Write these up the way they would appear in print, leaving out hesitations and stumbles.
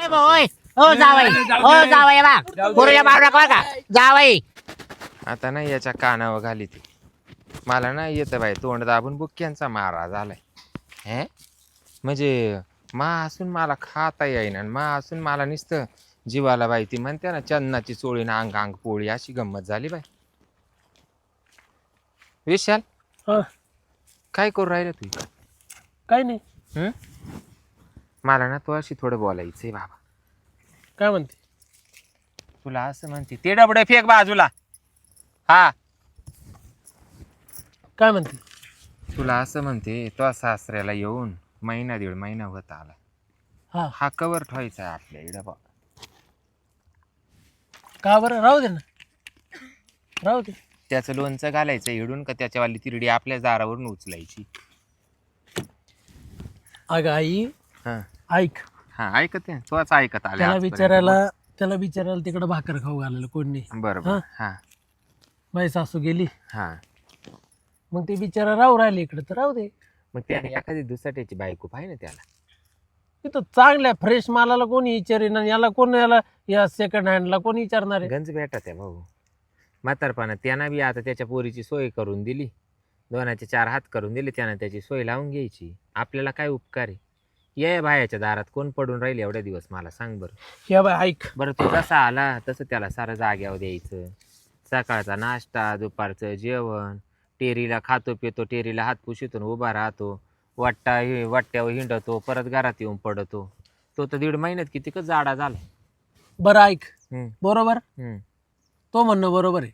हो जावई बा पुरीला मारू नका का जावई. आता नाही याच्या कानावर घाली ती मला नाही येतं बाई तोंड दाबून बुक्क्यांचा मारा झालाय. हे म्हणजे मा असून मला खाता येईना आणि मा असून मला नुसतं जीवाला बाई ती म्हणते ना चन्नाची चोळी ना अंग अंग पोळी अशी गंमत झाली बाई. विशाल काय करू राहिलं तू इकडं? काय नाही. मला ना तो अशी थोडं बोलायचंय बाबा. काय म्हणते? तुला असं म्हणते ते डबडे फेक बाजूला. हा काय म्हणते? तुला असं म्हणते तो सासऱ्याला येऊन महिना दीड महिना होत आला. हा कवर ठेवायचा आहे आपल्या इकडं बा. का बरं? राहू दे ना, राहू दे. त्याचं लोणचं घालायचं इडून का त्याच्यावाली तिरडी आपल्या दारावरून उचलायची. अगं आई हा ऐक, हा ऐकत आहे तोच ऐकत आला त्याला विचारायला तिकडं भाकर खाऊ घालायला कोण नाही. बरोबर. हा माझी सासू गेली, हा मग ते बिचारा राहू राहिले इकडे तर राहू दे. मग त्याने एखादी दुसऱ्याची बायको पाहिजे ना त्याला. तिथं चांगल्या फ्रेश मालाला कोणी विचारेन आणि याला कोण या सेकंड हँडला कोण विचारणार आहे? गंज भेटत आहे भाऊ म्हातारपणा. त्यांना बी आता त्याच्या पोरीची सोय करून दिली, दोनाचे चार हात करून दिले त्यानं, त्याची सोय लावून घ्यायची. आपल्याला काय उपकार आहे? ये बायाच्या दारात कोण पडून राहिले एवढ्या दिवस मला सांग बरं. हे बाय ऐक, बरं तू जसा आला तसं त्याला सारं जाग्यावर द्यायचं. सकाळचा नाश्ता, दुपारचं जेवण, टेरीला खातो पितो, टेरीला हात पुशीतून उभा राहतो, वाट्यावर हिंडतो, परत घरात येऊन पडतो. तो तर 1.5 महिन्यात कितीकच जाडा झाला. बरं ऐक, बरोबर हम्म, तो म्हणणं बरोबर आहे.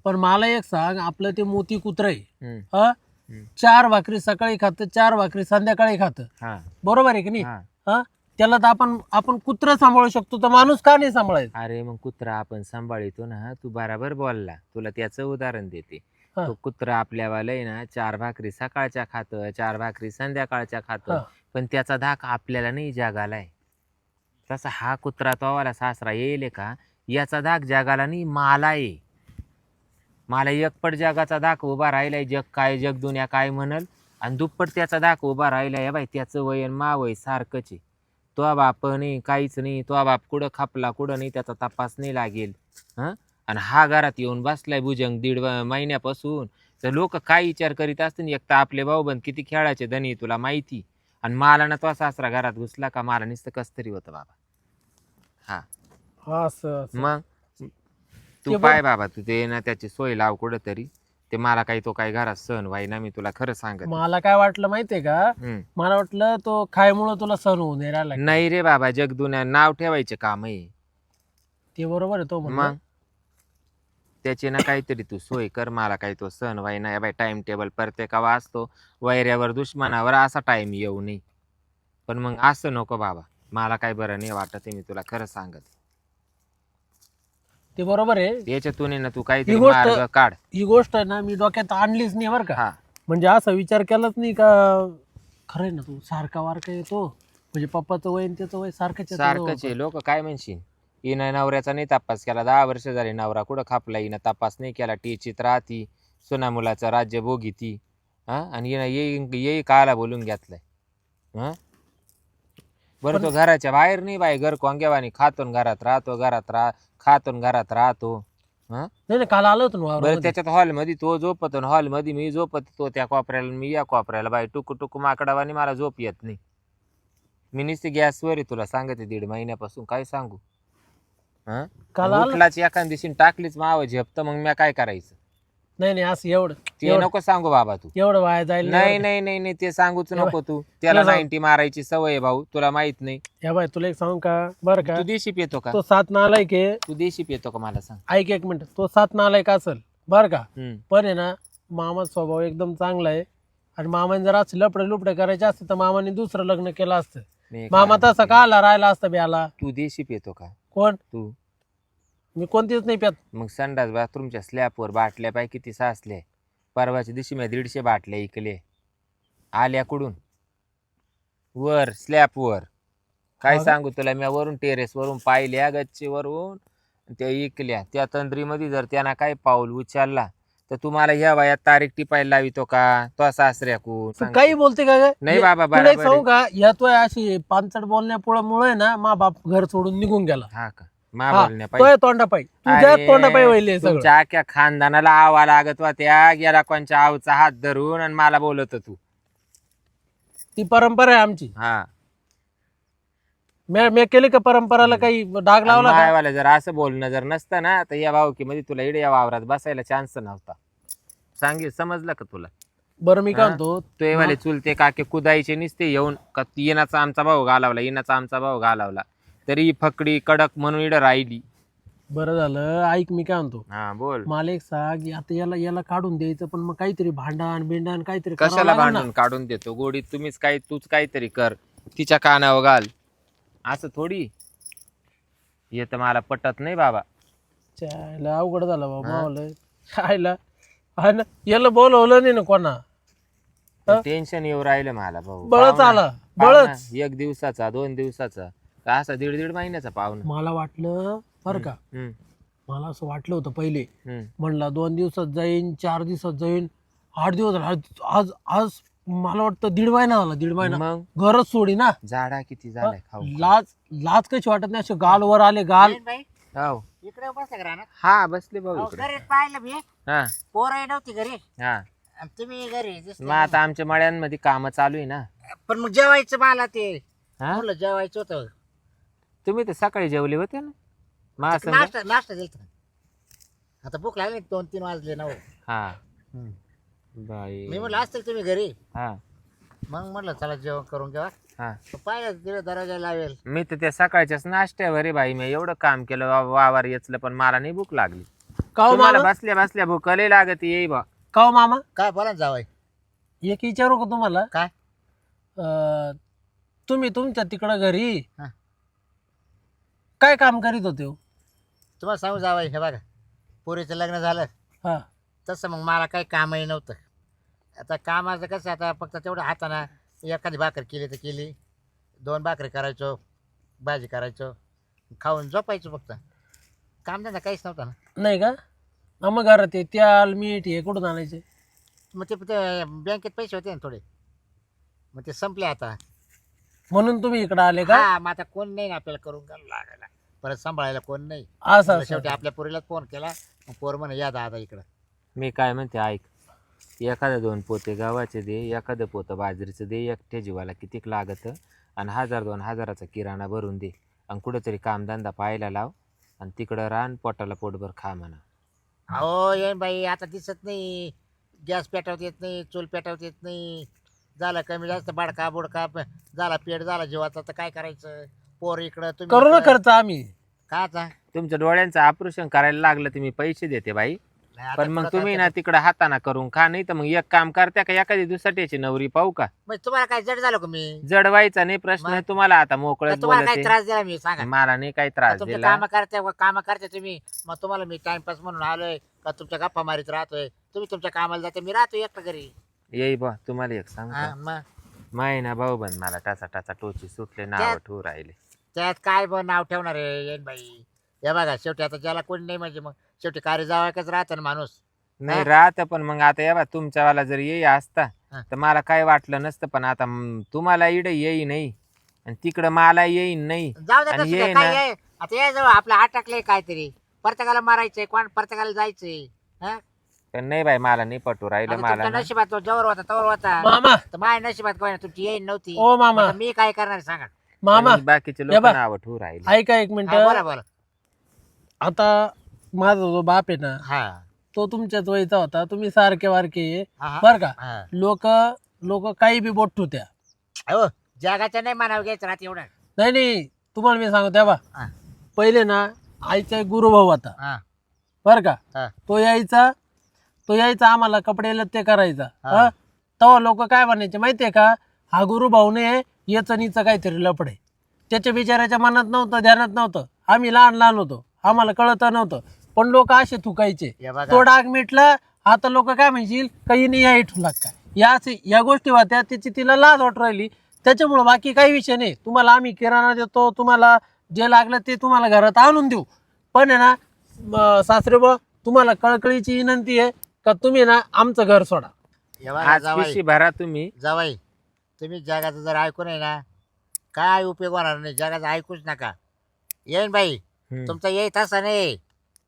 पण मला एक सांग, आपलं ते मोती कुत्र आहे, हम्म, 4 भाकरी सकाळी खातं, 4 भाकरी संध्याकाळी खातं, हा बरोबर आहे की नाही? हा. त्याला तर आपण कुत्र सांभाळू शकतो, तर माणूस का नाही सांभाळायचं? अरे मग कुत्रा आपण सांभाळतो ना. तू बराबर बोलला. तुला त्याचं उदाहरण देते. तो कुत्रा आपल्यावाला आहे ना 4 भाकरी सकाळच्या खातं, 4 भाकरी संध्याकाळच्या खातं, पण त्याचा धाक आपल्याला नाही जगालाय. तसा हा कुत्रा तोवाला सासरा येईल का, याचा धाक जगाला नाही मला आहे. मला एकपट जगाचा धाक उभा राहिलाय. जग काय, जग दुनिया काय म्हणल, आणि दुप्पट त्याचा धाक उभा राहिलाय. बाई त्याचं वय आणि मा वय सारखंच आहे. तो बाप नाही, काहीच नाही. तो बाप कुठं खापला कुठं नाही, त्याचा तपास नाही लागेल. आणि हा घरात येऊन बसलाय भुजंग 1.5 महिन्यापासून. तर लोक काय विचार करीत असतील? एक तर आपले भाऊबंद किती खेळायचे धनी तुला माहिती, आणि मला ना तो सासरा घरात घुसला का मला नुसतं कस तरी होतं बाबा. मग तू पाय बाबा, तू ते ना त्याची सोय लाव कुठं तरी. ते मला काही तो काही घरात सहन व्हायना. मी तुला खरं सांगत. मला काय वाटलं माहितीये का, मला वाटलं तो खायमुळं तुला सण होऊन नाही राहिला. नाही रे बाबा, जगदुन्या नाव ठेवायचे काम आहे ते बरोबर आहे. तो मग त्याची ना काहीतरी तू सोय कर. मला काही तो सण व्हायना. बाई टाइम टेबल प्रत्येकावा असतो. वैऱ्यावर दुश्मनावर असा टाइम येऊ नये. पण मग असं नको बाबा, मला काही बरं नाही वाटत आहे. मी तुला खरं सांगत. ते बरोबर आहे. याच्यातून ना तू काहीतरी मार्ग काढ. ही गोष्ट आहे ना मी डोक्यात आणलीच नाही बरं का. हा म्हणजे असा विचार केलाच नाही का. खरंय ना, तू सारखा वारका येतो. म्हणजे पप्पाचं वय आणि त्याचं वय सारखंच आहे. लोक काय म्हणशील, हिनं नवऱ्याचा नाही तपास केला. 10 वर्ष झाली नवरा कुठं खापला, हिनं तपास नाही केला. टीचित राहती, सुना मुलाचं राज्य भोगी ती. आणि हिनं येई काला बोलून घेतलंय. बरं तो घराच्या बाहेर नाही बाई, घर कोंग्यावानी खातून घरात राहतो, खातून घरात राहतो. नाही काल आलो होतो. बरं त्याच्यात हॉलमध्ये तो झोपतो, हॉलमध्ये मी झोपत. तो त्या कोपऱ्याला, मी या कोपऱ्याला. बाई टुकू टुकू माकडावानी मला झोप येत नाही. मी नुसती गॅसवर आहे तुला सांगते 1.5 महिन्यापासून. काय सांगू? उठलाच एखाद दिवशी टाकलीच मावं झेपत, मग मी काय करायचं? नाही असं एवढं ते नको सांगू बाबा तू. एवढं वाया जाईल. नाही ते सांगूच नको तू. त्याला 90 मारायची सवय भाऊ, तुला माहित नाही. या बाय तुला एक सांगू का बरं का. तू देशी पितो का? तो 7 नालायक आहे. तू देशी पितो का मला सांग. ऐक 1 मिनिट. तो 7 नालायक असेल बरं का, पण आहे ना मामाचा स्वभाव एकदम चांगला आहे. आणि मामाने जर असं लपडे करायचे असते तर मामाने दुसरं लग्न केलं असतं. मामा तसा का आला राहिला असता ब्याला. तू देशी पितो का? कोण? तू. मी कोणतीच नाही प्यात. मग संडास बाथरूमच्या स्लॅबवर बाटल्या पाय किती साचले. परवाच्या दिवशी मी 150 बाटल्या इकले. आल्या कुडून? वर स्लॅबवर. काय सांगू तुला, मी वरून टेरेस वरून पाहिल्या गच्चीवरून त्या इकल्या. त्या तंद्रीमध्ये जर त्यांना काय पाऊल उचलला तर तुम्हाला ह्या वयात तारीख टिपायला लावितो का तो सासऱ्याकून तू काही बोलते का ग? नाही बाबा, तुला एक बरोबर सांगू का, या तो अशी पानचट बोलण्यामुळे ना मा बाप घर सोडून निघून गेला. हा का मा हा, बोलण्या तोय तोंडापायी तुझ्या तोंडापायी वळले सगळं. तुमच्या अख्ख्या खानदानाला आवा लागत होत्या गेला कोणच्या आवचा हात धरून आणि मला बोलत तू. ती परंपरा आहे आमची. हा मी केली का परंपराला काही डाग लावला का? मायवाला जर असं बोलणं जर नसतं ना तर या भाऊकीमध्ये तुला इडे या वावरात बसायला चान्स नव्हता. समजलं का तुला? बरं मी काय हा? म्हणतो, तो एवाले चुलते काके कुदायचे निसते येऊन का येण्याचा आमचा भाऊ घालावला येण्याचा आमचा भाऊ घालावला तरी फकडी कडक म्हणून इडं राहिली. बरं झालं ऐक मी काय म्हणतो, हा बोल. मला एक सांग, आता याला काढून द्यायचं पण मग काहीतरी भांडण बिंडण काहीतरी करावं कशाला लागेल ना. भांडून काढून देतो गोडीत तूच काहीतरी कर तिच्या कानावर घाल असं थोडी येत. मला पटत नाही बाबा. चायला अवघड झालं बाबा मावलं. खायला हा ना, याला बोलवलं नाही ना कोणा. टेन्शन येऊ राहिलं मला भाऊ. बळच आला बळच. 1 दिवसाचा 2 दिवसाचा का असा 1.5 महिन्याचा पाहुणा. मला वाटलं बरं का, हम्म, मला असं वाटलं होतं पहिले, हम्म. म्हणला 2 दिवसात जाईन 4 दिवसात जाईन 8 दिवस झाले. आज आज मला वाटतं 1.5 महिना झाला. 1.5 महिना मग घरच सोडी ना. जाडा किती झालाय खाऊ. लाज कशी वाटत नाही, असे गाल वर आले गाल. बाई हो. इकडे बसले का रानात? हा बसले भाऊ अहो, इकडे. घरीच पाहिलं मी, हा पोरही नव्हती घरी हा. आणि तुम्ही घरी दिसले. मग आता आमच्या मळ्यांमध्ये काम चालू आहे ना. पण मग जेवायचं मला ते हा म्हणलं जेवायचं होतं. तुम्ही तर सकाळी जेवले होते ना महासंघ. नाश्ता दिलता. आता भूक लागली 2-3 वाजले ना हो. हा बाई. मी म्हणलं असतील तुम्ही घरी, हा मग म्हणलं चला जेवण करून घ्या. हा. पाहिलं तिला दरवाजा लावेल. मी तर त्या सकाळच्याच नाश्त्यावर आहे बाई. मी एवढं काम केलं वावर येचलं पण मला नाही भूक लागली. काव तुम्हाला मामा, बसल्या बसल्या भूक लई लागत येई बा. काव मामा, काय बोला जावाय एक विचारू का तुम्हाला? काय? तुम्ही तुमच्या तिकडं घरी हा. काय काम करीत होते हो? तुम्हाला सांगू जावाय, हे बघा पोरीचं लग्न झालं हा तसं मग मला काही कामही नव्हतं. आता कामाचं कसं, आता फक्त तेवढं हाताना एखादी भाकर केली तर केली, 2 भाकरी करायचो, भाजी करायचो, खाऊन झोपायचो. फक्त कामधंदा काहीच नव्हता ना. नाही का? मग घरात ते तेल मीठ हे कुठून आणायचे? मग ते बँकेत पैसे होते ना थोडे, मग ते संपले आता. म्हणून तुम्ही इकडे आले का? हा, मग आता कोण नाही ना आपल्याला करून लागायला, परत सांभाळायला कोण नाही. असं मग असं. शेवटी आपल्या पोरीलाच फोन केला. मग पोर म्हणे या दादा इकडं. मी काय म्हणते ऐक, एखादं 2 पोते गव्हाचे दे, एखादं पोतं बाजरीचं दे, एकट्या जीवाला कितीक लागत आणि 1000-2000चा किराणा भरून दे आणि कुठेतरी कामधंदा पाहायला लाव आणि तिकडं रान पोटाला पोटभर खा म्हणा. अहो येईन बाई, आता दिसत नाही, गॅस पेटवता येत नाही, चूल पेटवता येत नाही, झालं कमी जास्त बाडका बुडका झाला, पेट झाला जीवाचा, तर काय करायचं? पोर इकडं तुम्ही करू ना इकडं. खर्च आम्ही. काय आता? तुमच्या डोळ्यांचं ऑपरेशन करायला लागलं तर मी पैसे देते बाई. नाही, आता पण मग पुढं तुम्ही काय ना तिकडं हाताना करून खा. नाही तर मग एक काम करत्या का एखादी दुसऱ्याची नवरी पाहू का? मग तुम्हाला काय जड झालं का मी? जडवायचा नाही प्रश्न मग? तुम्हाला आता का मोकळच तुम्हाला काय बोलते. त्रास दिला मी सांगा? मला नाही काही त्रास तुमचे दिला. काम करते तुम्ही, मग तुम्हाला मी टाइमपास म्हणून आलोय का तुमच्या गप्पा मारीत राहतोय? तुम्ही तुमच्या कामाला जाते, मी राहतो एकटा घरी. येई बा तुम्हाला एक सांग हा, मग माय ना भाऊ बन मला टाचा टोची सुटले नाव ठेवू राहिले. त्यात काय नाव ठेवणार आहे येईन बाई? हे बघा शेवटी आता ज्याला कोणी नाही म्हणजे मग शेवटी कार्य जावायकच राहतं ना माणूस. नाही राहत पण मग आता या बा तुमच्यावाला जर येई असता हा. तर मला काय वाटलं नसतं. पण आता तुम्हाला इड येई नाही आणि तिकडं मला येईन नाही. जाऊ दे, आणि कसं ये काय? काय ना. आहे? आता या जवळ आपलं अटकलंय काहीतरी, प्रत्येकाला मारायचंय, कोण प्रत्येकाला जायचंय. हा? पण नाही बाई मला नाही पटू राहिलं. आता मला तुमच्या ना. नशिबात तो जवळ होता तवर होता, मामा, तर माझ्या नशिबात काय ना तुमची येईन नव्हती. ओ मामा, आता मी काय करणार सांगा? मामा आणि बाकीचे या लोक बा. नाव ठेवू राहिले. ऐका एक मिनिट. हा, बोला बोला. आता माझा जो बाप आहे ना, हा तो तुमच्याच वयचा होता. तुम्ही सारखे वारखे हा, हा. बर का? हा. लोक काही बी बोट ठेवत्या. अहो, जगाच्या नाही मानावं घ्यायचं राहत एवढं. नाही तुम्हाला मी सांगतो त्या बा, हा. पहिले ना आईचा एक गुरुभाऊ होता हा, बर का? हा. तो यायचा आम्हाला कपडे लत्ते करायचा. हा. तेव्हा लोक काय म्हणायचे माहितीये का? हा गुरुभाऊने याचं नीचं काहीतरी लपडे. त्याच्या बिचाराच्या मनात नव्हतं, ध्यानात नव्हतं. आम्ही लहान होतो, आम्हाला कळत नव्हतं, पण लोक असे थुकायचे. हे बघा. तो डाग मिटला. आता लोक काय म्हणशील काही नाही या इथून लाग काय या गोष्टी होत्या. त्याची तिला लाज वाट राहिली, त्याच्यामुळं बाकी काही विषय नाही. तुम्हाला आम्ही किराणा देतो, तुम्हाला जे लागलं ते तुम्हाला घरात आणून देऊ. पण आहे ना सासरे बा, तुम्हाला कळकळीची विनंती आहे, का तुम्ही ना आमचं घर सोडा. आज पिशी भरा तुम्ही. जावाई तुम्ही जगाचं जर ऐकून आहे ना काय उपयोग होणार नाही. जगाचं ऐकूच नका. येईन बाई तुमचा येत असं नाही.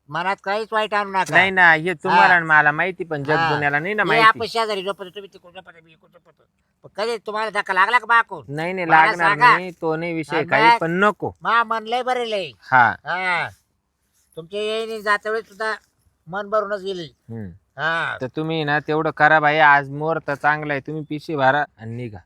मनात काहीच वाईट आणू नका. नाही ना हे तुम्हाला आणि मला माहिती पण जग दुनियाला नाही ना हे माहिती. आपण शेजारी झोपतो तुम्ही तिकडून झोपतो मी इकडून झोपतो. पण कधी तुम्हाला धक्का लागला का बाकून? नाही नाही मला लागणार सांगा. नाही तो नाही विषय आणि काही मग? पण नको. मा मन लय बरे लय. हा हा तुमच्या येईन जाता वेळेस सुद्धा मन भरूनच गेली. हम्म. हा तर तुम्ही ना तेवढं करा बाई. आज मुहूर्त चांगला आहे तुम्ही पिशी भरा आणि निघा.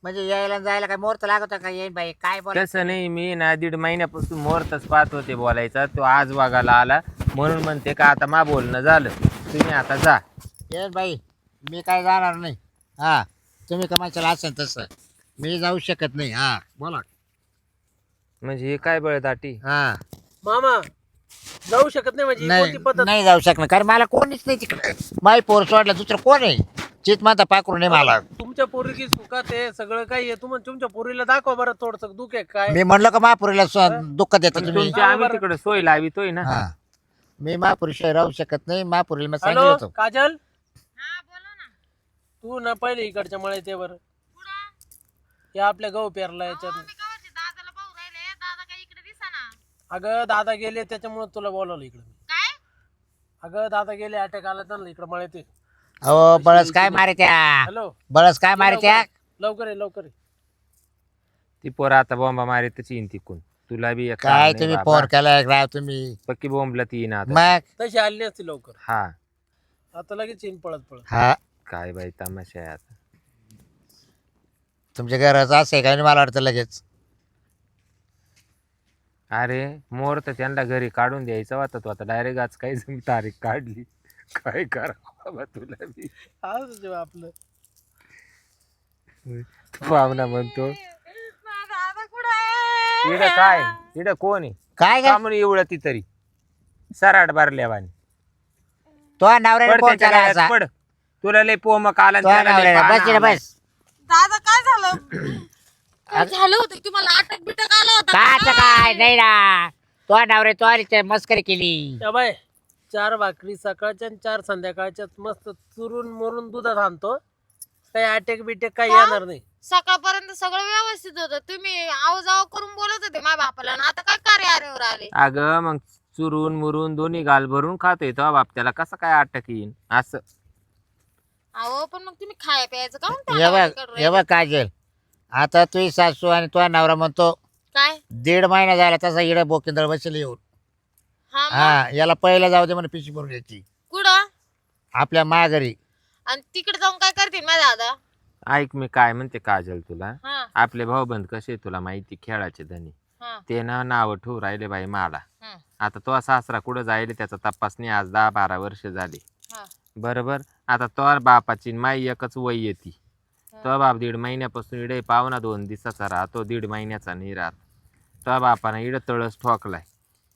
म्हणजे यायला आणि जायला काय मुहूर्त लागत का? येईन बाई काय बोल. तसं नाही मी ना 1.5 महिन्यापासून मुहूर्तच पाहत होते बोलायचा तो आज वागायला आला म्हणून म्हणते का आता मा बोलणं झालं तुम्ही आता जा. येईन बाई मी काय जाणार नाही. हा तुम्ही कमायला असेल तसं मी जाऊ शकत नाही. हा बोला. म्हणजे हे काय बळदाटी. हा मामा जाऊ शकत नाही म्हणजे ही कोणती नाही पद्धत? नाही जाऊ शकणार कारण मला कोणीच नाही तिकडे. माई पोर सोडला दुसरं कोण आहे? चित माता पाकरून नाही मला. तुमच्या पोरीची सुखात आहे सगळं काही आहे. तुम्ही तुमच्या पोरीला दाखवा बरं थोडस दुःख आहे काय. मी म्हणलं का महापुरीला दुःख देता तुम्ही? तुमची आम्ही तिकडे सोय लावितोय ना. हा मी महापुरुषाही राहू शकत नाही. महापुरीला मी हॅलो सांगितलं होतं. काजल हा बोला ना. तू ना पहिले इकडच्या मळ्यात ये बरं. कुठं? या आपल्या गहू पेरला याच्यात. अहो, मी गावाचे दादाला पाहू राहिले. दादा काही इकडे दिसेना. अगं दादा गेले त्याच्यामुळे तुला बोलवलं इकडे. काय? अगं दादा गेले अटॅक आला त्यांना इकडे मळ्यात ये. अहो बळस काय मारे त्या? हॅलो बळस काय मारे त्या? लवकर ये लवकर ये. ती पोरं आता बॉम्बा मारितच येईन तिकून. तुला बी एक काय काम नाही तुम्ही बाबा. फोन केलाय राव तुम्ही? पक्की बॉम्बला ती येईन आता. मग तशी आली नसती लवकर. हा आता लगेच येईन पळत पळत. हा काय बाई तमाशा आहे आता. तुमच्या घराचं असं आहे काय नाही मला वाटतं लगेच. अरे मोर तर त्यांना घरी काढून द्यायचा होता तो आता डायरेक्ट आज काही जमी तारीख काढली. काय करा बाबा तुला बी. असंच आहे आपलं. भावना म्हणतो माझा दादा कुठं आहे? इड काय इड कोण आहे काय का काय म्हणून एवढं ती तरी सराट बारल्यावानी तो नवऱ्याने पड फोन त्याच्या केला गळ्यात असा. पड. तुला लय पोमक आला आणि तो त्याला लय नवऱ्याने पाहणा बस रे आला. बस. दादा काय झालं? काय झालं होतं? तुम्हाला अटक बिटक आला होता काच काय नाही ना. तो नवरे तो आली मस्करी केली. या बाय 4 भाकरी सकाळच्या आणि 4 संध्याकाळच्या मस्त चुरून मुरून दुधात आणतो. काही अटॅक बिटॅक काही का? येणार नाही. सकाळपर्यंत सगळं व्यवस्थित होतं. तुम्ही आवाजाव करून बोलत होते माझ्या बापाला आणि आता काय कार्यावर आले? अगं मग चुरून मुरून दोन्ही गाल भरून खातोय तो बाप त्याला कसं काय अटक येईन असं. अहो पण मग तुम्ही खाया प्यायचं का म्हणता ये आम्हाला बघ इकडं ये बघ काजल. आता तुझी सासू आणि तुझा नवरा म्हणतो काय? 1.5 महिना झाला तसा इडे बोकिंदळ बसेल येऊन. हा मग? हा याला पहिला जाऊ दे म्हणे पिशी भरून यायची कुठं? आपल्या माघारी. आणि तिकडे जाऊन काय करते माझा दादा? ऐक मी काय म्हणते काजल तुला. हा आपले भाऊबंद कसे तुला माहिती खेळाचे धनी. हा ते ना नाव ठेवू राहिले बाई मला. हा आता तो सासरा कुठं जायले त्याचा तपास नाही आज 10-12 वर्ष झाली. हा बरोबर. आता तो बापाची न माई एकच वय येते. तो बाप 1.5 महिन्यापासून इडे पाहुणा 2 दिवसाचा राहतो 1.5 महिन्याचा नाही राहत. तो बापानं इड तळस ठोकलाय.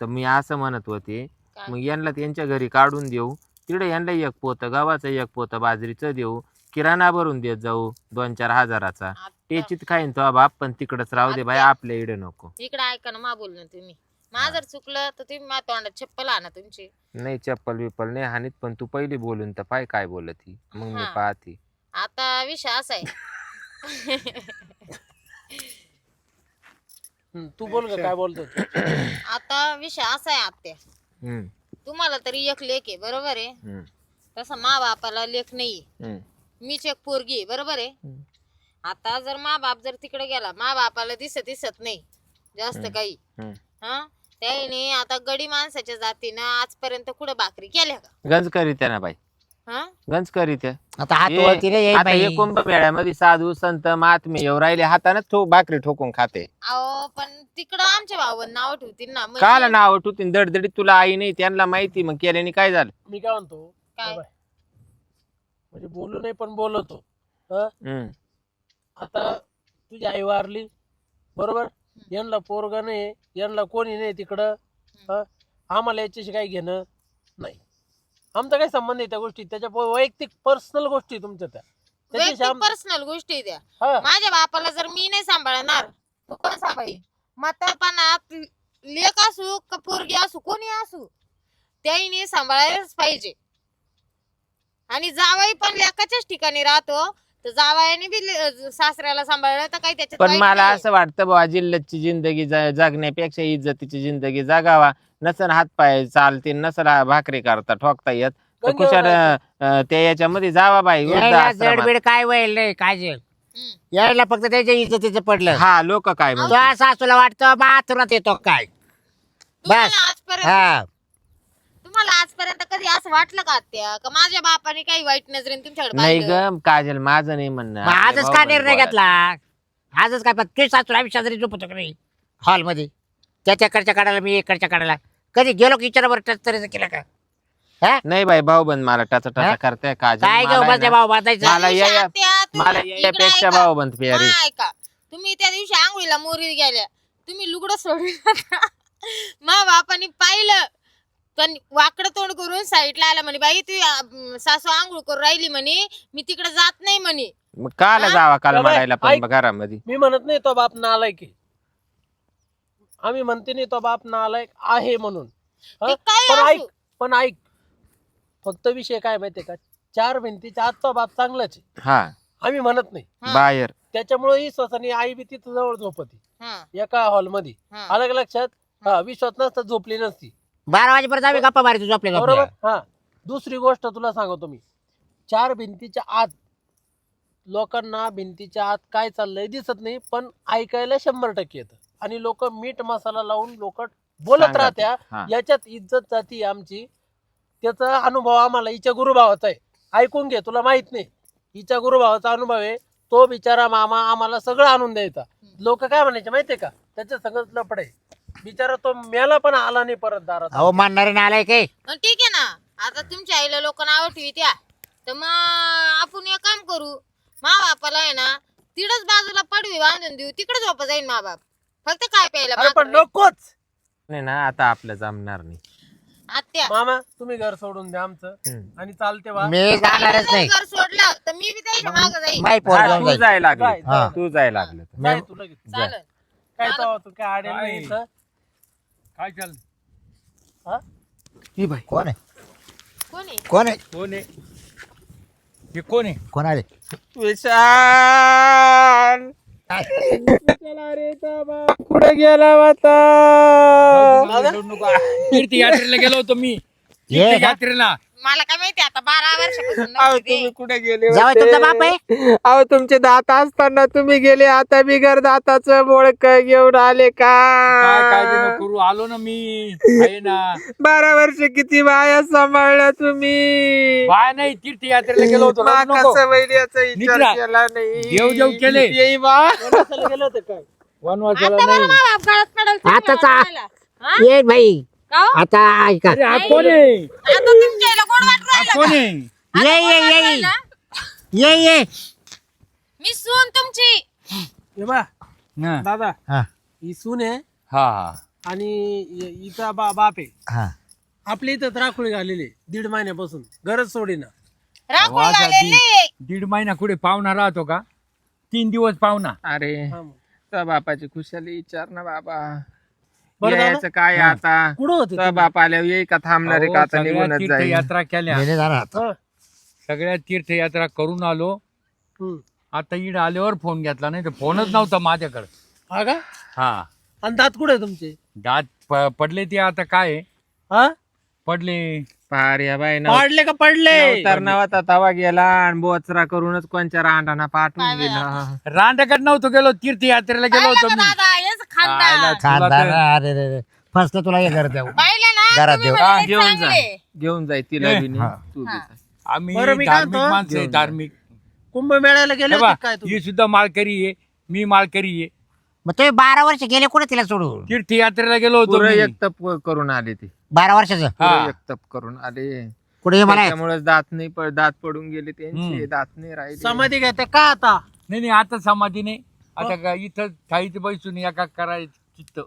तर मी असं म्हणत होते काय? मग यांना त्यांच्या घरी काढून देऊ. तिकडे यांना 1 पोतं गव्हाचं 1 पोतं बाजरीचं देऊ. किराणा भरून देत जाऊ 2-4 हजाराचा. आता टेचीत खाईन तो बाप पण तिकडच राहू दे बाई आपल्या इडे नको. इकडे ऐका ना मा बोलणं तुम्ही. माझं जर चुकलं तर तुम्ही माझ्या तोंडात चप्पल आणा तुमची. नाही चप्पल बिप्पल नाही हानीत पण तू पहिली बोलून तर पाय काय बोलत ही मग मी हा. पाहते. आता विषय असा आहे. तू बोल ग काय बोलतो. आता विषय असा आहे आत्या. हम्म, तुम्हाला तरी एक लेख आहे बरोबर आहे. हम्म, तसं मा बापाला लेख नाही. हम्म, मीच एक पोरगी आहे बरोबर आहे. हम्म. आता जर मा बाप जर तिकडे गेला मा बापाला दिसत नाही जास्त काही. हम्म. हा त्याने आता गडी माणसाच्या जातीनं आजपर्यंत कुठं भाकरी केल्या का? गंज करीत आहे ना बाई हा गंज करीत आहे. आता हात ये, वळती रे ये आता बाई. हे कुंभमेळ्यामध्ये साधू संत महात्मे येऊ राहिले हातानच भाकरी ठोकून खाते. अहो पण तिकडं आमच्या भावांना नाव ठेवतील ना म्हणजे काला नाव ठेवतील दडदडीत तुला आई नाही त्यांना माहिती मग केल्याने काय झालं. मी काय म्हणतो काय? या बाय. म्हणजे बोलू नाही पण बोलतो. हं? हम्म, आता तुझी आई वारली बरोबर. यांना पोरगा नाही यांना कोणी नाही तिकडं. हं? आम्हाला याच्याशी काही घेणं नाही. आमचा काही संबंध नाही त्या गोष्टी. त्याच्या वैयक्तिक पर्सनल गोष्टी तुमच्या त्या त्याच्याशी आम- पर्सनल गोष्टी द्या. हा. माझ्या बापाला जर मी नाही सांभाळणार तर कोण सांभाळी? म्हातारपणात लेक असू का पोरगी असू कोणी असू त्याने सांभाळायलाच पाहिजे. आणि जावाई पण लेकाच्याच ठिकाणी राहतो, तर जावयाने बी सासऱ्याला सांभाळलं तर काही त्याच्यात पण वाईट मला नाही. असं वाटतं बाबा जिल्लतची जिंदगी जगण्यापेक्षा इज्जतीची जिंदगी जगावा. नसन हातपाय चालतील, नसल भाकरी करता ठोकता येत, तर गंगेवर कुशाल जायचं. त्या याच्यामध्ये जावा बाई यायला वृद्धाश्रमात. जडबीड काय व्हायला नाही काळजी. हम्म. यायला फक्त त्याच्या इज्जतीचं पडलं. हा लोक काय तो म्हणतात. सासूला वाटतं बाथरूमात येतो काय तुम्हाला बस. आजपर्यंत हा तुम्हाला आजपर्यंत कधी असं वाटलं का आत्या का माझ्या बापाने काही वाईट नजरेने तुमच्याकडे नाही पाहिलं? ग काजल, माझं नाही म्हणणं. मग आपल्या आजच का भाऊ-बहीण निर्णय बोलायचं. घेतला? आजच काय पण तुझी सासूला आम्ही शेजारी झोपतो का नाही हॉलमध्ये? त्याच्याकडच्या काढायला मी इकडच्या काढायला कधी गेलो की विचारा बरं टच तरी केलं का? हा नाही बाई भाऊबंद मला टाचा हा? टाचा करताय काजल. काय मला घेऊ आहे बसले ना, भाऊ बांधायचं. मला त्या दिवशी या- आत्या, तुम्ही मला इकडे यापेक्षा ऐका. भाऊबंद प्यारी. हा, ऐका. तुम्ही त्या दिवशी आंघोळीला मोरी गेल्या, तुम्ही लुगडं सोडलं मा बापाने पाहिलं, पण वाकडं तोंड करून साईडला आला म्हणे बाई तू सासू आंघोळ करून राहिली म्हणे, मी तिकडे जात नाही म्हणे. मग काला हा? जावा काल बाबा, मडायला पण ऐक. घरामध्ये. मी म्हणत नाही तो बाप नालायक आहे, आम्ही म्हणते नाही तो बाप नालायक आहे म्हणून. ते हं? काही पण ऐक असू. पण ऐक फक्त विषय काय माहितीये का, 4 भिंतीच्या आत तो बाप चांगलाच आहे, हा आम्ही म्हणत नाही. हा. बाहेर त्याच्यामुळे ही स्वतःनी आई बी तिथं जवळ झोपती हा, एका हॉलमध्ये. हा. अलग लक्षात. हा, विश्वास नसता झोपली नसती. 12 वाजेपर्यंत आम्ही गप्पा मारायचो झोपले बरोबर. झोपले. हा, दुसरी गोष्ट तुला सांगतो मी, 4 भिंतीच्या आत लोकांना भिंतीच्या आत काय चाललंय दिसत नाही, पण ऐकायला 100% येतं. आणि लोक मीठ मसाला लावून लोक बोलत सांगतात. राहत्या. हा. याच्यात इज्जत जाती आमची. त्याचा अनुभव आम्हाला हिच्या गुरुभावाचा आहे. ऐकून घे, तुला माहित नाही, हिच्या गुरुभावाचा अनुभव आहे. तो बिचारा मामा आम्हाला सगळं आणून द्यायचा. लोक काय म्हणायचे माहितीये का, त्याच्या सगळं लपड आहे बिचारा, तो मेला पण आला नाही परत दारात. अहो मानणारे नालाय काय मग ठीक आहे ना, आता तुमच्या आईला लोक नाव ठेवित्या, तर मग आपण एक काम करू, मा बापाला आहे ना तिकडच बाजूला पडवी बांधून देऊ, तिकडे झोपा जाईन मा बाप, फक्त काय प्यायला अरे पण भाकर. नकोच नाही ना, आता आपलं जमणार नाही. आत्या मामा, तुम्ही घर सोडून द्या आमचं हम्म. आणि चालते वा. मी जाणारच नाही. घर सोडलं तर मी बी त्याच्या मागं जाईन. माई पोर हा, घेऊन तू जाईल. जायला लागलं. जाय, हा. तू जायला लागलं तर. जाय तू लगेच. चालेल. काय तू काय आडेल नाही इथं. काय चाल हा? कोण आहे कोणी कोण आहे कोण आहे हे कोण आहे कोण आले विशाल कुठे गेला होता? तीर्थयात्रेला गेलो होतो मी. ये का? तीर्थयात्रेला मला काय माहिती आता 12 वर्षापासून अहो नव्हती तुम्ही ते. कुठे गेले जावई तुमचा बाप आहे? अहो तुमचे दात असताना तुम्ही गेले, आता बिगर दाताचं बोळक घेऊन आले काय काळजी का? नको करू, आलो ना मी, आहे ना. 12 वर्ष किती बाया सांभाळल्या तुम्ही? बाय नाही, तीर्थयात्रेला गेलो होतो, रडू नको. कसं वैद्याचा विचार निद्रा. केला नाही. देव केले. येई बा. वनवासाला गेले होते काय? वनवासाला आता बरं नाही. मा बाप गळ्यात पडेल तुम्ही आताचा- आणायला. हा? ये भाई का हो? आता ऐका अरे हा कोण आहे? आता तुमच्या आईला गोड वाटू हा राहिलं कोण का? आहे? आता ये गोड ये वाटू ये राहिलं? ये ये मी सून तुमची. हे बा हा दादा, हा ही सून आहे हा. आणि हिचा बाप आहे. हा आपल्या इथं राखोळी घालेली 1.5 महिन्यापासून, गरज सोडीना. राखोळी वाजा घालेली. दीड महिना कुठे पाहुणा राहतो का? 3 दिवस पाहुणा. अरे हा मग. त्या बापाची खुशाली विचार ना बाबा. बरं झालं? यायचं काय आता? कुठं होते त्या तुम्ही? बाप आल्यावर येई का थांबणार आहे का? अहो, आता सगळ्या निघूनच जाईल. तीर्थयात्रा केल्या, मी नाही जाणार आता. हा. सगळ्या तीर्थयात्रा करून आलो. हम्म. आता इड आल्यावर फोन घेतला, नाही तर फोनच नव्हता माझ्याकडे. हा का? हा, आणि दात कुठे तुमचे? दात पडले ते आता काय हा, पडले. पार या बाई पाडले का पडले? तर नव्हता तवा गेला आणि बोचरा करूनच कोणच्या रांडाना पाठवून दिला. रांडकडे नव्हतो गेलो, तीर्थयात्रेला गेलो पाहिलं होतो का मी. दादा हेच खानदान. आयला. खानदार तुला अरे रे रे फसलं तुला हे घर देऊ पाहिलं ना घरात तुम्ही देऊ. म्हणे घेऊन जा चांगले. घेऊन जाय तिला ए, बी नाही, हा. तू बी हा. जा. आम्ही बरं, मी काय धार्मिक म्हणतो? माणसं आहे, घेऊन जा. धार्मिक. कुंभमेळ्याला गेले हे बा, होते काय तुम्ही? ही सुद्धा मालकरी आहे, मी मालकरी आहे. मग तुम्ही 12 वर्ष गेले कुठे तिला सोडून? तीर्थयात्रेला गेलो होतो पुरं मी. एक तप करून आले ते. 12 वर्षाचं हा. पुरं एक तप करून आले. कुठे हे मला त्याच्यामुळे दात नाही दात पडून गेले त्यांचे, हम्म. दात नाही राहिले. समाधी घेते का आता? नाही नाही, आता समाधी नाही. आता काय इथं काहीच बसून एका करायचं चित्त.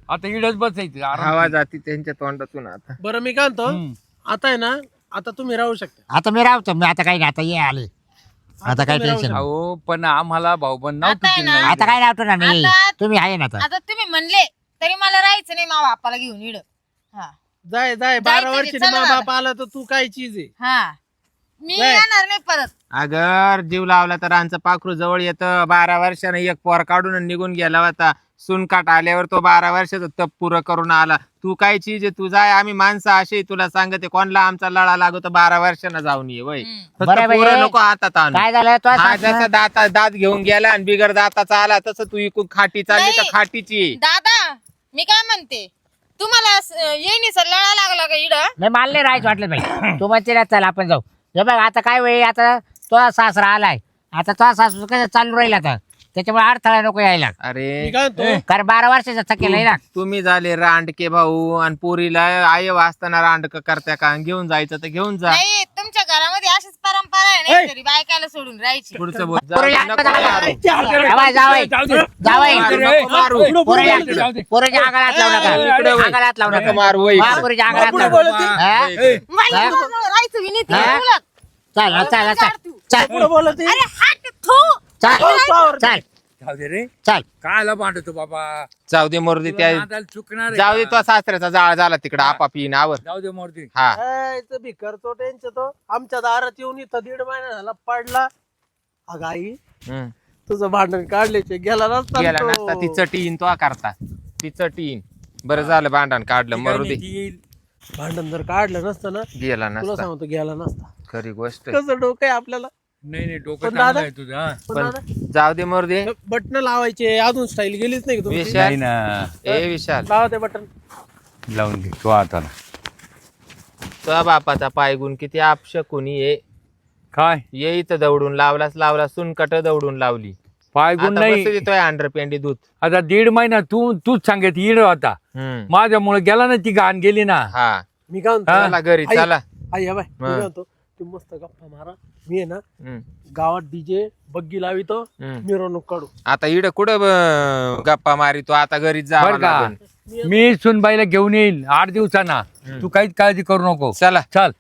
आता इडच बसायचं हवा आराम. जाती त्यांच्या तोंडातून आता. बरं, मी काय म्हणतो, हम्म. आता आहे ना, आता तुम्ही राहू शकता. आता मी राहतो मी आता काही नाही आता ये आले आता काही तुम्ही राहू टेन्शन नाही. अहो पण आम्हाला भाऊबंद आता आहे ना, आता काय राहतो ना नाही आता- तुम्ही आहे ना आता आता तुम्ही म्हणले तरी मला राहायचं नाही मा बापाला घेऊन इड. हा जाय जाय, जायचं 12 की, वर्षांनी चला मा दादा. बाप आला तर तू काय चीज आहे? हा मी येणार नाही परत. अगर जीव लावला तर आमचं पाखरू जवळ येतं. 12 वर्षानं एक पोर काढून आणि निघून गेला होता. सुनकाट आल्यावर तो 12 वर्षाचं तप पुरं करून आला. तू काय चीज आहे? तू जाय, आम्ही माणसं असे तुला सांगते. कोणला आमचा लळा लागतो 12 वर्षानं जाऊन ये वय. फक्त बरं बाई. पोरं नको हातात आणू. काय झालं तो हा जसा दात घेऊन गेला आणि बिगर दाताचा आला तसं तू इकून खाटी चालली तर नाही. खाटीची. दादा मी काय म्हणते, तुम्हाला येईनी सर लळा लागला का इड? नाही मला नाही राहायचं वाटलं बाई. तू म्हणते ना चल आपण जाऊ. हे बघ आता काय वेळ, आता तो सासरा आलाय, आता तो सासू कसं चालू राहील आता, त्याच्यामुळे अडथळा नको यायला. अरे मी काय म्हणतो, कारण 12 वर्षाचा थकेल आहे ना. तुम्ही झाले रांडके भाऊ आणि पोरीला आई वाचताना रांडक करत्या का? घेऊन जायचं तर घेऊन जा. नाही तुमच्या घरामध्ये अशीच परंपरा आहे नाही तरी बायकाला सोडून राहायची. पुढचं बोल. पोरीला नको हात मारू. जावाई जावाई जावाई नको मारू. पोरीच्या अंगाला हात लावू नका. इकडे वळ. अंगाला हात लावू नको नका. मारू वय. पोरीच्या अंगाला हात पुढे लावू बोलत नका. आहे. हा? बायकोजवळ राहायचं विनीत हा? तुला. चल चल चल चल पुढे बोलत आहे. अरे हात थू. चल चल जाऊ दे रे, चल. कायला भांडतो बाबा? जाऊ दे मोरदी त्या नादाला चुकणार आहे जाऊ दे. का? तो सासऱ्याचा जाळ झाला तिकडे आपापी नावर. जाऊ दे मोरती. हा यायचं बी करतो त्यांचं तो आमच्या दारात येऊन इथं 1.5 महिना झाला पडला. अगं आई हम्म. तुझं भांडण काढल्याचे गेला नसता गेला तो. नसता ती चटीन तो करता ती चटीन. बरं झालं भांडण काढलं. ती काय मरू दे. नाही, ती येईल. भांडण जर काढलं नसतं ना गेला तुला नसता. सांगतो गेला नसता. खरी गोष्ट. कसं डोकं आहे आपल्याला. नाही नाही, डोकं पण चांगलं दादा- आहे तुझं. हा. पण जाऊ दे मोरदे. बटन लावायचे अजून स्टाईल गेलीच नाही का तुमची? विशाल नाही ना, ए विशाल, लावा ते बटन. लावून घे तो आता. तुझ्या बापाचा पायगुण किती आपशकुनी ये. काय ये इथं दौडून लावला सुनकट दौडून लावली. पाय गुण आता नाही. बसू देतोय अंडरपेंडी दूध. आता 1.5 महिना तूच सांगत इड होता. हम्म. माझ्यामुळे गेला ना, ती घाण गेली ना. हा मी काय म्हणतो चला घरी आई- चला. आई या बाय मी हा. काय म्हणतो तुम्ही मस्त गप्पा मारा. मी आहे ना हम्म. गावात डीजे बग्गी लावितो हम्म. मिरवणूक काढू. आता इड कुठं गप्पा मारितो आता घरीच बर जावं का? लागेल. मी सुनबाईला घेऊन येईल 8 दिवसांना. तू काहीच काळजी करू नको. चला चल.